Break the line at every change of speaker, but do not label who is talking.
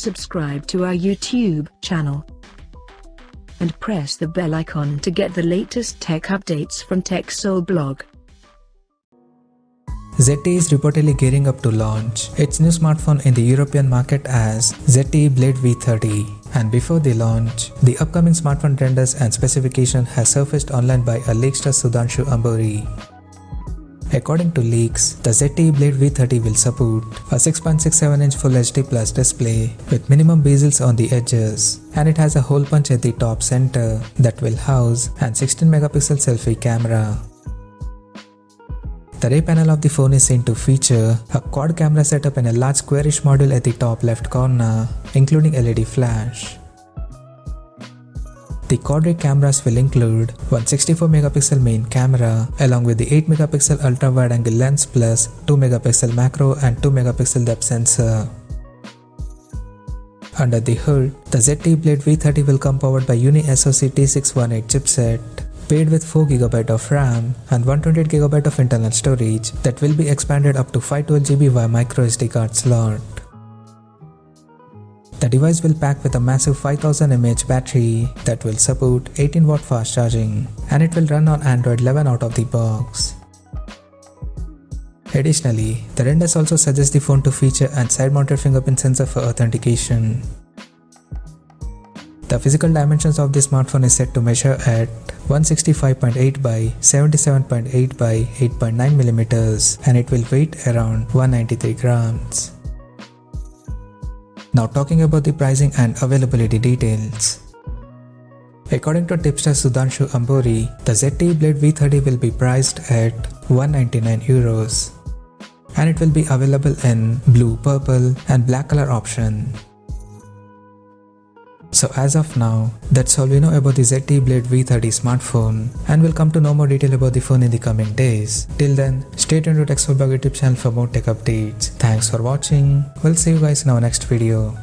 subscribe to our YouTube channel and press the bell icon to get the latest tech updates from TechSole Blog.
ZTE is reportedly gearing up to launch its new smartphone in the European market as ZTE Blade V30. And before the launch, the upcoming smartphone renders and specification has surfaced online by a leakster Sudhanshu Amburi. According to leaks, the ZTE Blade V30 will support a 6.67-inch Full HD Plus display with minimum bezels on the edges, and it has a hole punch at the top center that will house an 16-megapixel selfie camera. The rear panel of the phone is seen to feature a quad camera setup and a large squarish module at the top left corner, including LED flash. The quad rear cameras will include one 64-megapixel main camera along with the 8-megapixel ultra-wide-angle lens plus 2-megapixel macro and 2-megapixel depth sensor. Under the hood, the ZTE Blade V30 will come powered by Uni-SoC T618 chipset, paired with 4GB of RAM and 128GB of internal storage that will be expanded up to 512GB via microSD card slot. The device will pack with a massive 5000 mAh battery that will support 18W fast charging, and it will run on Android 11 out of the box. Additionally, the renders also suggest the phone to feature a side-mounted fingerprint sensor for authentication. The physical dimensions of this smartphone is set to measure at 165.8 by 77.8 by 8.9mm, and it will weight around 193 grams. Now talking about the pricing and availability details. According to tipster Sudhanshu Amburi, the ZTE Blade V30 will be priced at €199, and it will be available in blue, purple and black color option. So as of now, that's all we know about the ZTE Blade V30 smartphone, and we'll come to know more detail about the phone in the coming days. Till then, stay tuned to TechSole Blog YouTube channel for more tech updates. Thanks for watching. We'll see you guys in our next video.